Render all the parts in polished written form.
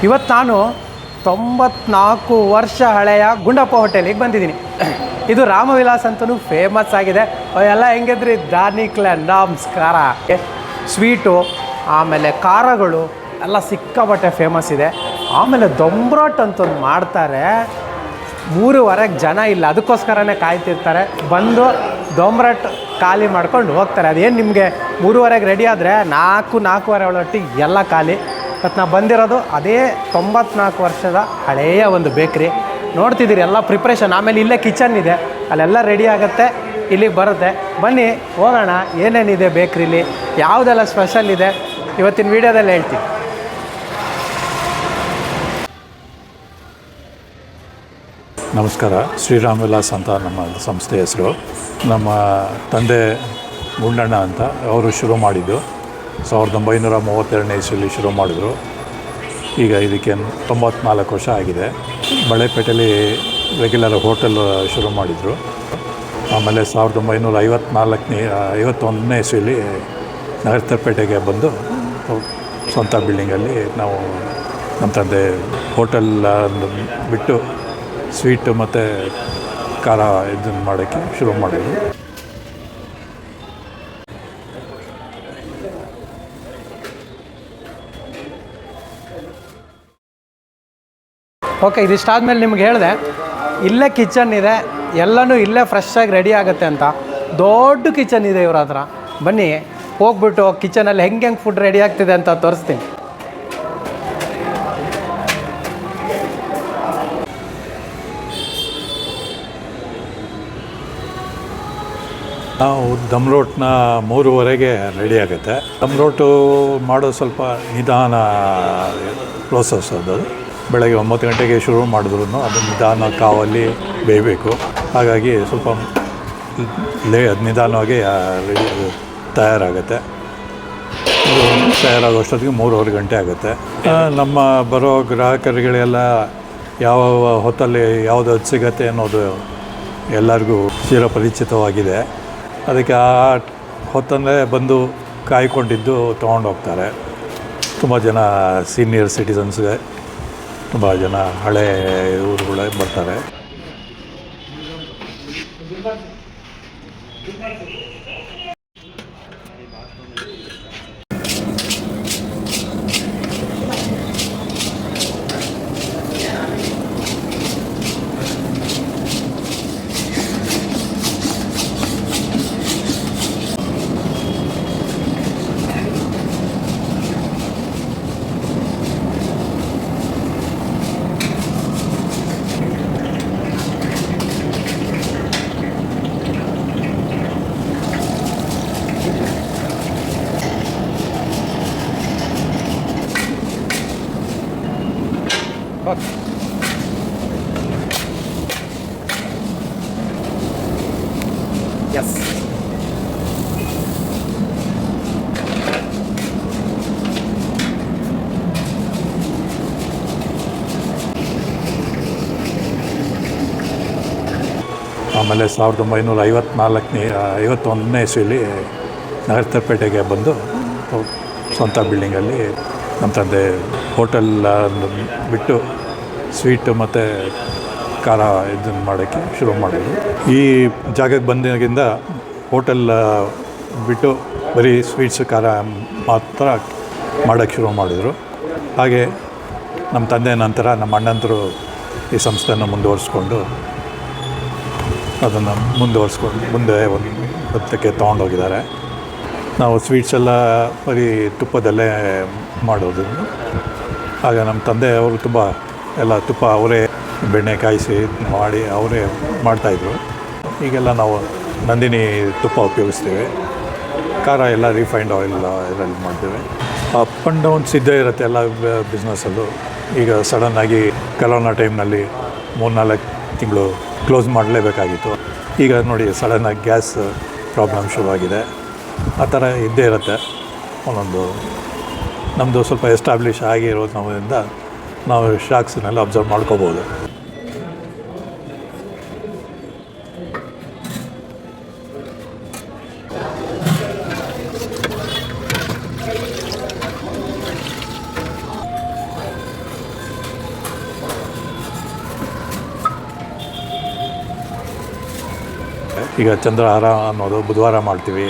ಇವತ್ತು ನಾನು 94 ವರ್ಷ ಹಳೆಯ ಗುಂಡಪ್ಪ ಹೋಟೆಲಿಗೆ ಬಂದಿದ್ದೀನಿ. ಇದು ರಾಮವಿಲಾಸ್ ಅಂತಲೂ ಫೇಮಸ್ ಆಗಿದೆ. ಎಲ್ಲ ಹೆಂಗಿದ್ರಿ ದಾನಿಕ್ಲೆ ನಮಸ್ಕಾರ. ಸ್ವೀಟು ಆಮೇಲೆ ಖಾರಗಳು ಎಲ್ಲ ಸಿಕ್ಕಾಪಟ್ಟೆ ಫೇಮಸ್ ಇದೆ. ಆಮೇಲೆ ದೊಂಬ್ರಾಟ್ ಅಂತಂದು ಮಾಡ್ತಾರೆ. 3:30ಗೆ ಜನ ಇಲ್ಲ, ಅದಕ್ಕೋಸ್ಕರನೇ ಕಾಯ್ತಿರ್ತಾರೆ. ಬಂದು ದೊಂಬ್ರಾಟ್ ಖಾಲಿ ಮಾಡ್ಕೊಂಡು ಹೋಗ್ತಾರೆ. ಅದೇನು ನಿಮಗೆ 3:30ಗೆ ರೆಡಿ ಆದರೆ 4:30 ಒಳೊಟ್ಟಿಗೆ ಎಲ್ಲ ಖಾಲಿ. ಮತ್ತು ನಾವು ಬಂದಿರೋದು ಅದೇ 94 ವರ್ಷದ ಹಳೆಯ ಒಂದು ಬೇಕ್ರಿ. ನೋಡ್ತಿದ್ದೀರಿ ಎಲ್ಲ ಪ್ರಿಪ್ರೇಷನ್. ಆಮೇಲೆ ಇಲ್ಲೇ ಕಿಚನ್ ಇದೆ, ಅಲ್ಲೆಲ್ಲ ರೆಡಿ ಆಗುತ್ತೆ, ಇಲ್ಲಿಗೆ ಬರುತ್ತೆ. ಬನ್ನಿ ಹೋಗೋಣ ಏನೇನಿದೆ ಬೇಕ್ರಿಲಿ, ಯಾವುದೆಲ್ಲ ಸ್ಪೆಷಲ್ ಇದೆ ಇವತ್ತಿನ ವೀಡಿಯೋದಲ್ಲಿ ಹೇಳ್ತೀನಿ. ನಮಸ್ಕಾರ. ಶ್ರೀರಾಮ್ ವಿಲಾಸ್ ಅಂತ ನಮ್ಮ ಸಂಸ್ಥೆ ಹೆಸರು. ನಮ್ಮ ತಂದೆ ಗುಂಡಣ್ಣ ಅಂತ, ಅವರು ಶುರು ಮಾಡಿದ್ದು 1932ನೇ ಇಸ್ವಿಯಲ್ಲಿ ಶುರು ಮಾಡಿದ್ರು. ಈಗ ಇದಕ್ಕೆ 94 ವರ್ಷ ಆಗಿದೆ. ಬಳೆಪೇಟೆಯಲ್ಲಿ ರೆಗ್ಯುಲರ್ ಹೋಟೆಲ್ ಶುರು ಮಾಡಿದರು. ಆಮೇಲೆ 1951ನೇ ಇಸ್ವಿಯಲ್ಲಿ ನಗರಪೇಟೆಗೆ ಬಂದು ಸ್ವಂತ ಬಿಲ್ಡಿಂಗಲ್ಲಿ ನಾವು ನಮ್ಮ ತಂದೆ ಹೋಟೆಲ್ ಬಿಟ್ಟು ಸ್ವೀಟು ಮತ್ತು ಖಾರ ಇದನ್ನು ಮಾಡೋಕ್ಕೆ ಶುರು ಮಾಡಿದ್ರು. ಓಕೆ, ಇದಿಷ್ಟಾದ್ಮೇಲೆ ನಿಮ್ಗೆ ಹೇಳಿದೆ ಇಲ್ಲೇ ಕಿಚನ್ ಇದೆ, ಎಲ್ಲನೂ ಇಲ್ಲೇ ಫ್ರೆಶ್ಶಾಗಿ ರೆಡಿ ಆಗುತ್ತೆ ಅಂತ. ದೊಡ್ಡ ಕಿಚನ್ ಇದೆ ಇವ್ರ ಹತ್ರ. ಬನ್ನಿ ಹೋಗ್ಬಿಟ್ಟು ಕಿಚನಲ್ಲಿ ಹೆಂಗೆ ಫುಡ್ ರೆಡಿ ಆಗ್ತಿದೆ ಅಂತ ತೋರಿಸ್ತೀನಿ. ನಾವು ದಮ್ ರೋಟ್ನ 3:30ಗೆ ರೆಡಿ ಆಗುತ್ತೆ. ದಮ್ ರೋಟು ಮಾಡೋದು ಸ್ವಲ್ಪ ನಿಧಾನ ಪ್ರೋಸೆಸ್. ಅದು ಬೆಳಗ್ಗೆ 9 ಗಂಟೆಗೆ ಶುರು ಮಾಡಿದ್ರು ಅದು ನಿಧಾನ ಕಾವಲ್ಲಿ ಬೇಯಬೇಕು. ಹಾಗಾಗಿ ಸ್ವಲ್ಪ ನಿಧಾನವಾಗಿ ರೆಡಿ ತಯಾರಾಗುತ್ತೆ. ತಯಾರಾಗೋಷ್ಟೊತ್ತಿಗೆ 3:30 ಗಂಟೆ ಆಗುತ್ತೆ. ನಮ್ಮ ಬರೋ ಗ್ರಾಹಕರುಗಳೆಲ್ಲ ಯಾವ ಹೊತ್ತಲ್ಲಿ ಯಾವುದು ಸಿಗತ್ತೆ ಅನ್ನೋದು ಎಲ್ಲರಿಗೂ ಚಿರಪರಿಚಿತವಾಗಿದೆ. ಅದಕ್ಕೆ ಆ ಹೊತ್ತಲ್ಲೇ ಬಂದು ಕಾಯ್ಕೊಂಡಿದ್ದು ತೊಗೊಂಡೋಗ್ತಾರೆ. ತುಂಬ ಜನ ಸೀನಿಯರ್ ಸಿಟಿಸನ್ಸ್ಗೆ, ತುಂಬ ಜನ ಹಳೆ ಊರುಗಳೇ ಬರ್ತಾರೆ. ಎಸ್, ಆಮೇಲೆ 1951ನೇ ಇಸ್ವಿಯಲ್ಲಿ ನಗರಪೇಟೆಗೆ ಬಂದು ಸ್ವಂತ ಬಿಲ್ಡಿಂಗಲ್ಲಿ ನಮ್ಮ ತಂದೆ ಹೋಟೆಲ್ ಬಿಟ್ಟು ಸ್ವೀಟು ಮತ್ತು ಖಾರ ಇದನ್ನು ಮಾಡೋಕ್ಕೆ ಶುರು ಮಾಡಿದ್ರು. ಈ ಜಾಗಕ್ಕೆ ಬಂದಾಗಿಂದ ಹೋಟೆಲ್ ಬಿಟ್ಟು ಬರೀ ಸ್ವೀಟ್ಸು ಖಾರ ಮಾತ್ರ ಮಾಡೋಕ್ಕೆ ಶುರು ಮಾಡಿದರು. ಹಾಗೆ ನಮ್ಮ ತಂದೆ ನಂತರ ನಮ್ಮ ಅಣ್ಣಂತರು ಈ ಸಂಸ್ಥೆಯನ್ನು ಮುಂದುವರಿಸ್ಕೊಂಡು ಅದನ್ನು ಮುಂದೆ ಒಂದು ಹತ್ತಕ್ಕೆ ತೊಗೊಂಡೋಗಿದ್ದಾರೆ. ನಾವು ಸ್ವೀಟ್ಸೆಲ್ಲ ಬರೀ ತುಪ್ಪದಲ್ಲೇ ಮಾಡೋದು. ಆಗ ನಮ್ಮ ತಂದೆ ಅವರು ತುಂಬ ಎಲ್ಲ ತುಪ್ಪ ಅವರೇ ಬೆಣ್ಣೆ ಕಾಯಿಸಿ ಮಾಡಿ ಅವರೇ ಮಾಡ್ತಾಯಿದ್ರು. ಈಗೆಲ್ಲ ನಾವು ನಂದಿನಿ ತುಪ್ಪ ಉಪಯೋಗಿಸ್ತೀವಿ. ಖಾರ ಎಲ್ಲ ರಿಫೈನ್ಡ್ ಆಯಿಲ್ ಇದರಲ್ಲಿ ಮಾಡ್ತೇವೆ. ಅಪ್ ಆ್ಯಂಡ್ ಡೌನ್ಸ್ ಇದ್ದೇ ಇರುತ್ತೆ ಎಲ್ಲ ಬಿಸ್ನೆಸ್ಸಲ್ಲೂ. ಈಗ ಸಡನ್ನಾಗಿ ಕರೋನಾ ಟೈಮ್ನಲ್ಲಿ 3-4 ತಿಂಗಳು ಕ್ಲೋಸ್ ಮಾಡಲೇಬೇಕಾಗಿತ್ತು. ಈಗ ನೋಡಿ ಸಡನ್ನಾಗಿ ಗ್ಯಾಸ್ ಪ್ರಾಬ್ಲಮ್ ಶುರುವಾಗಿದೆ. ಆ ಥರ ಇದ್ದೇ ಇರುತ್ತೆ ಒಂದೊಂದು. ನಮ್ಮದು ಸ್ವಲ್ಪ ಎಸ್ಟಾಬ್ಲಿಷ್ ಆಗಿರೋದ್ರಿಂದ ನಾವು ಶಾಕ್ಸ್ನೆಲ್ಲ ಅಬ್ಸರ್ವ್ ಮಾಡ್ಕೋಬೋದು. ಈಗ ಚಂದ್ರಹಾರ ಅನ್ನೋದು ಬುಧವಾರ ಮಾಡ್ತೀವಿ,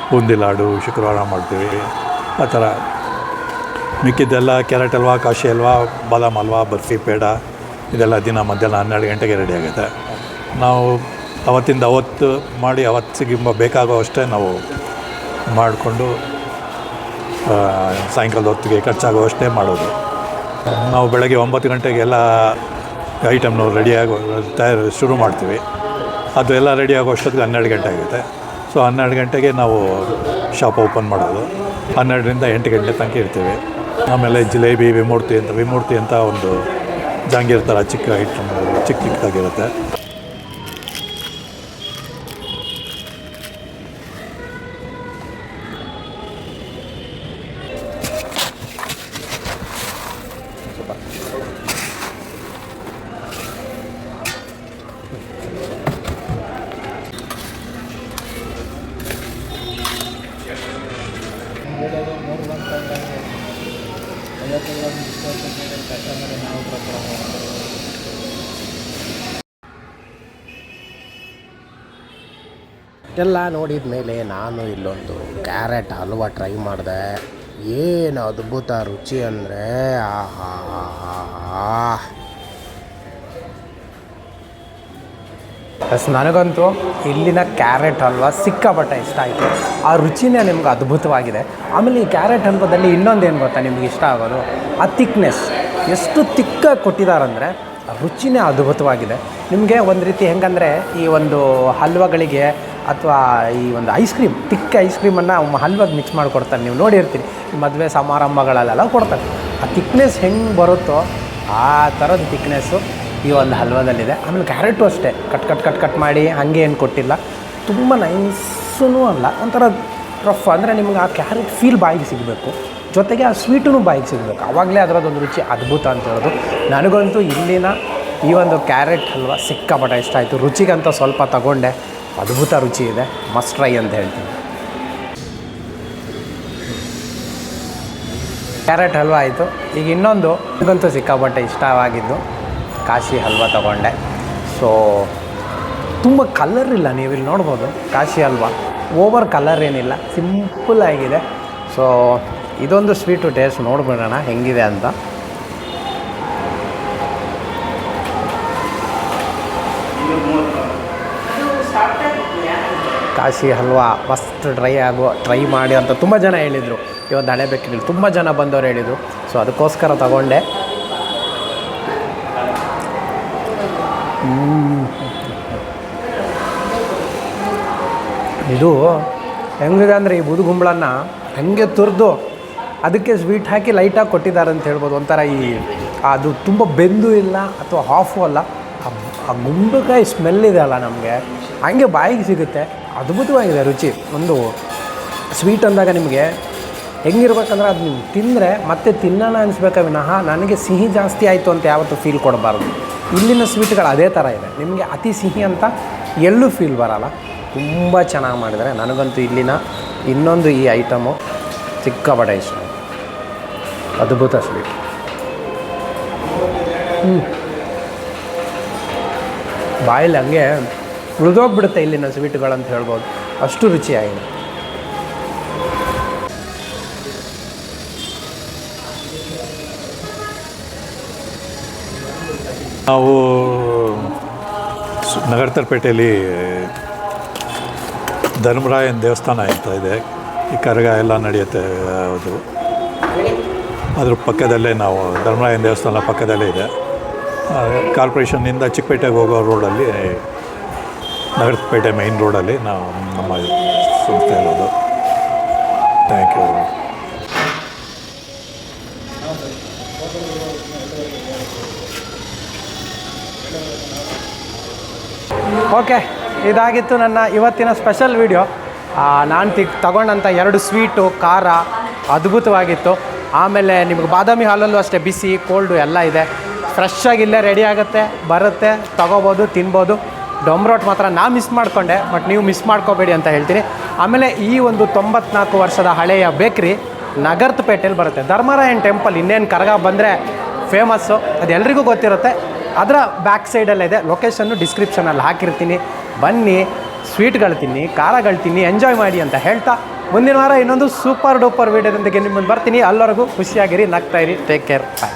ಬೂಂದಿ ಲಾಡು ಶುಕ್ರವಾರ ಮಾಡ್ತೀವಿ. ಆ ಥರ ಮಿಕ್ಕಿದ್ದೆಲ್ಲ ಕ್ಯಾರೆಟ್ ಹಲ್ವಾ, ಕಾಶಿ ಹಲ್ವಾ, ಬಾದಾಮ್ ಹಲ್ವಾ, ಬರ್ಫಿ, ಪೇಡ ಇದೆಲ್ಲ ದಿನ ಮಧ್ಯಾಹ್ನ 12 ಗಂಟೆಗೆ ರೆಡಿ ಆಗುತ್ತೆ. ನಾವು ಅವತ್ತಿಂದ ಅವತ್ತು ಮಾಡಿ ಅವತ್ತಿಗೆ ಬೇಕಾಗೋ ಅಷ್ಟೇ ನಾವು ಮಾಡಿಕೊಂಡು ಸಾಯಂಕಾಲದ ಹೊತ್ತಿಗೆ ಖರ್ಚಾಗೋ ಅಷ್ಟೇ ಮಾಡೋದು. ನಾವು ಬೆಳಗ್ಗೆ 9 ಗಂಟೆಗೆಲ್ಲ ಐಟಮ್ನು ರೆಡಿಯಾಗೋ ಶುರು ಮಾಡ್ತೀವಿ. ಅದು ಎಲ್ಲ ರೆಡಿ ಆಗೋ ಅಷ್ಟೊತ್ತಿಗೆ 12 ಗಂಟೆ ಆಗುತ್ತೆ. ಸೊ 12 ಗಂಟೆಗೆ ನಾವು ಶಾಪ್ ಓಪನ್ ಮಾಡೋದು. 12ರಿಂದ 8 ಗಂಟೆ ತನಕ ಇರ್ತೀವಿ. ಆಮೇಲೆ ಜಿಲೇಬಿ, ವಿಮೂರ್ತಿ ಅಂತ ಒಂದು ಜಾಂಗೀರ್ ಥರ ಚಿಕ್ಕ ಐಟಮ್ ಚಿಕ್ಕದಾಗಿರುತ್ತೆ. ಎಲ್ಲ ನೋಡಿದ ಮೇಲೆ ನಾನು ಇಲ್ಲೊಂದು ಕ್ಯಾರೆಟ್ ಹಲ್ವಾ ಟ್ರೈ ಮಾಡಿದೆ. ಏನು ಅದ್ಭುತ ರುಚಿ ಅಂದರೆ ಆಹಾ. ನನಗಂತೂ ಇಲ್ಲಿನ ಕ್ಯಾರೆಟ್ ಹಲ್ವಾ ಸಿಕ್ಕಾಪಟ್ಟೆ ಇಷ್ಟ ಆಯಿತು. ಆ ರುಚಿನೇ ನಿಮ್ಗೆ ಅದ್ಭುತವಾಗಿದೆ. ಆಮೇಲೆ ಈ ಕ್ಯಾರೆಟ್ ಹಲ್ವಾದಲ್ಲಿ ಇನ್ನೊಂದು ಏನು ಗೊತ್ತಾ ನಿಮ್ಗೆ ಇಷ್ಟ ಆಗೋದು, ಆ ತಿಕ್ನೆಸ್ ಎಷ್ಟು ತಿಕ್ಕಾಗಿ ಕೊಟ್ಟಿದ್ದಾರಂದರೆ ರುಚಿನೇ ಅದ್ಭುತವಾಗಿದೆ. ನಿಮಗೆ ಒಂದು ರೀತಿ ಹೆಂಗಂದರೆ ಈ ಒಂದು ಹಲ್ವಾಗಳಿಗೆ ಅಥವಾ ಈ ಒಂದು ತಿಕ್ಕ ಐಸ್ ಕ್ರೀಮನ್ನು ಹಲ್ವಾಗಿ ಮಿಕ್ಸ್ ಮಾಡಿಕೊಡ್ತಾರೆ. ನೀವು ನೋಡಿರ್ತೀರಿ ಮದುವೆ ಸಮಾರಂಭಗಳಲ್ಲೆಲ್ಲ ಕೊಡ್ತಾರೆ. ಆ ತಿಕ್ನೆಸ್ ಹೆಂಗೆ ಬರುತ್ತೋ ಆ ಥರದ ತಿಕ್ನೆಸ್ಸು ಈ ಒಂದು ಹಲ್ವಾದಲ್ಲಿದೆ. ಆಮೇಲೆ ಕ್ಯಾರೆಟು ಅಷ್ಟೇ ಕಟ್ ಮಾಡಿ ಹಾಗೆ ಏನು ಕೊಟ್ಟಿಲ್ಲ, ತುಂಬ ನೈಸೂ ಅಲ್ಲ, ಒಂಥರ ರಫ್. ಅಂದರೆ ನಿಮ್ಗೆ ಆ ಕ್ಯಾರೆಟ್ ಫೀಲ್ ಬಾಯಿಗೆ ಸಿಗಬೇಕು, ಜೊತೆಗೆ ಆ ಸ್ವೀಟೂ ಬಾಯಿಗೆ ಸಿಗಬೇಕು. ಆವಾಗಲೇ ಅದರದ್ದೊಂದು ರುಚಿ ಅದ್ಭುತ ಅಂತ ಹೇಳೋದು. ನನಗಂತೂ ಇಲ್ಲಿನ ಈ ಒಂದು ಕ್ಯಾರೆಟ್ ಹಲ್ವಾ ಸಿಕ್ಕಾಪಟ್ಟೆ ಇಷ್ಟ ಆಯಿತು. ರುಚಿಗಂತ ಸ್ವಲ್ಪ ತಗೊಂಡೆ, ಅದ್ಭುತ ರುಚಿ ಇದೆ, ಮಸ್ಟ್ ಟ್ರೈ ಅಂತ ಹೇಳ್ತೀನಿ. ಕ್ಯಾರೆಟ್ ಹಲ್ವಾ ಆಯಿತು. ಈಗ ಇನ್ನೊಂದು ನನಗಂತೂ ಸಿಕ್ಕಾಪಟ್ಟೆ ಇಷ್ಟವಾಗಿದ್ದು ಕಾಶಿ ಹಲ್ವಾ ತಗೊಂಡೆ. ಸೊ ತುಂಬ ಕಲರ್ ಇಲ್ಲ, ನೀವಿಲ್ಲಿ ನೋಡ್ಬೋದು. ಕಾಶಿ ಹಲ್ವಾ ಓವರ್ ಕಲರ್ ಏನಿಲ್ಲ, ಸಿಂಪಲ್ ಆಗಿದೆ. ಸೊ ಇದೊಂದು ಸ್ವೀಟು ಟೇಸ್ಟ್ ನೋಡ್ಬಿಡೋಣ ಹೆಂಗಿದೆ ಅಂತ. ಕಾಶಿ ಹಲ್ವಾ ಮಸ್ತ್ ಟ್ರೈ ಮಾಡಿ ಅಂತ ತುಂಬ ಜನ ಹೇಳಿದರು. ಈ ಒಂದು ಹಳೆ ಬೇಕರಿಲಿ ತುಂಬ ಜನ ಬಂದವರು ಹೇಳಿದರು. ಸೊ ಅದಕ್ಕೋಸ್ಕರ ತಗೊಂಡೆ. ಇದು ಹೆಂಗಿದೆ ಅಂದರೆ ಈ ಬೂದುಗುಂಬಳನ್ನು ಹೆಂಗೆ ತುರಿದು ಅದಕ್ಕೆ ಸ್ವೀಟ್ ಹಾಕಿ ಲೈಟಾಗಿ ಕೊಟ್ಟಿದ್ದಾರೆ ಅಂತ ಹೇಳ್ಬೋದು. ಒಂಥರ ಅದು ತುಂಬ ಬೆಂದು ಇಲ್ಲ ಅಥವಾ ಹಾಫು ಅಲ್ಲ, ಆ ಗುಂಬಳಕಾಯಿ ಸ್ಮೆಲ್ ಇದೆ ಅಲ್ಲ ನಮಗೆ ಹಂಗೆ ಬಾಯಿಗೆ ಸಿಗುತ್ತೆ. ಅದ್ಭುತವಾಗಿದೆ ರುಚಿ. ಒಂದು ಸ್ವೀಟ್ ಅಂದಾಗ ನಿಮಗೆ ಹೆಂಗಿರ್ಬೇಕಂದ್ರೆ ಅದು ನೀವು ತಿಂದರೆ ಮತ್ತೆ ತಿನ್ನೋಣ ಅನಿಸ್ಬೇಕಾ ವಿನಃ ನನಗೆ ಸಿಹಿ ಜಾಸ್ತಿ ಆಯಿತು ಅಂತ ಯಾವತ್ತೂ ಫೀಲ್ ಕೊಡಬಾರ್ದು. ಇಲ್ಲಿನ ಸ್ವೀಟ್ಗಳು ಅದೇ ಥರ ಇದೆ, ನಿಮಗೆ ಅತಿ ಸಿಹಿ ಅಂತ ಎಲ್ಲೂ ಫೀಲ್ ಬರೋಲ್ಲ. ತುಂಬ ಚೆನ್ನಾಗಿ ಮಾಡಿದ್ದಾರೆ. ನನಗಂತೂ ಇಲ್ಲಿನ ಇನ್ನೊಂದು ಈ ಐಟಮು ಸಿಕ್ಕಾಪಟ್ಟೆ ಇಷ್ಟ. ಅದ್ಭುತ ಸ್ವೀಟ್. ಬಾಯಲ್ಲಿ ಹಂಗೆ ಉಳಿದೋಗ್ಬಿಡುತ್ತೆ ಇಲ್ಲಿನ ಸ್ವೀಟ್ಗಳಂತ ಹೇಳ್ಬೋದು, ಅಷ್ಟು ರುಚಿಯಾಗಿದೆ. ನಾವು ನಗರತರಪೇಟೆಯಲ್ಲಿ ಧರ್ಮರಾಯನ ದೇವಸ್ಥಾನ ಅಂತ ಇದೆ. ಈ ಕರಗ ಎಲ್ಲ ನಡೆಯುತ್ತೆ. ಅದು ಅದ್ರ ಪಕ್ಕದಲ್ಲೇ ನಾವು ಧರ್ಮರಾಯನ ದೇವಸ್ಥಾನ ಪಕ್ಕದಲ್ಲೇ ಇದೆ. ಕಾರ್ಪೊರೇಷನ್ನಿಂದ ಚಿಕ್ಕಪೇಟೆಗೆ ಹೋಗೋ ರೋಡಲ್ಲಿ, ನಗರಪೇಟೆ ಮೈನ್ ರೋಡಲ್ಲಿ ನಾವು ನಮ್ಮ ಸಂಸ್ಥೆ ಇರೋದು. Thank you. ಓಕೆ, ಇದಾಗಿತ್ತು ನನ್ನ ಇವತ್ತಿನ ಸ್ಪೆಷಲ್ ವಿಡಿಯೋ. ನಾನು ತಗೊಂಡಂಥ 2 ಸ್ವೀಟು ಖಾರ ಅದ್ಭುತವಾಗಿತ್ತು. ಆಮೇಲೆ ನಿಮಗೆ ಬಾದಾಮಿ ಹಾಲಲ್ಲೂ ಅಷ್ಟೇ ಬಿಸಿ ಕೋಲ್ಡು ಎಲ್ಲ ಇದೆ. ಫ್ರೆಶ್ಶಾಗಿ ಇಲ್ಲೇ ರೆಡಿ ಆಗುತ್ತೆ, ಬರುತ್ತೆ, ತೊಗೋಬೋದು, ತಿನ್ಬೋದು. ಡೊಮ್ರೋಟ್ ಮಾತ್ರ ನಾನು ಮಿಸ್ ಮಾಡಿಕೊಂಡೆ, ಬಟ್ ನೀವು ಮಿಸ್ ಮಾಡ್ಕೋಬೇಡಿ ಅಂತ ಹೇಳ್ತೀನಿ. ಆಮೇಲೆ ಈ ಒಂದು 94 ವರ್ಷದ ಹಳೆಯ ಬೇಕ್ರಿ ನಗರಪೇಟೆಯಲ್ಲಿ ಬರುತ್ತೆ. ಧರ್ಮರಾಯನ್ ಟೆಂಪಲ್ ಇನ್ನೇನು ಕರಗ ಬಂದರೆ ಫೇಮಸ್ಸು, ಅದು ಎಲ್ರಿಗೂ ಗೊತ್ತಿರುತ್ತೆ. ಅದರ ಬ್ಯಾಕ್ ಸೈಡಲ್ಲೇ ಇದೆ. ಲೊಕೇಶನ್ನು ಡಿಸ್ಕ್ರಿಪ್ಷನಲ್ಲಿ ಹಾಕಿರ್ತೀನಿ, ಬನ್ನಿ ಸ್ವೀಟ್ಗಳು ತಿನ್ನಿ, ಖಾರಗಳು ತಿನ್ನಿ, ಎಂಜಾಯ್ ಮಾಡಿ ಅಂತ ಹೇಳ್ತಾ ಮುಂದಿನ ವಾರ ಇನ್ನೊಂದು ಸೂಪರ್ ಡೂಪರ್ ವೀಡಿಯೋದೊಂದಿಗೆ ನಿಮ್ಮ ಮುಂದೆ ಬರ್ತೀನಿ. ಅಲ್ಲವರೆಗೂ ಖುಷಿಯಾಗಿರಿ, ನಗ್ತಾ ಇರಿ, ಟೇಕ್ ಕೇರ್, ಬಾಯ್.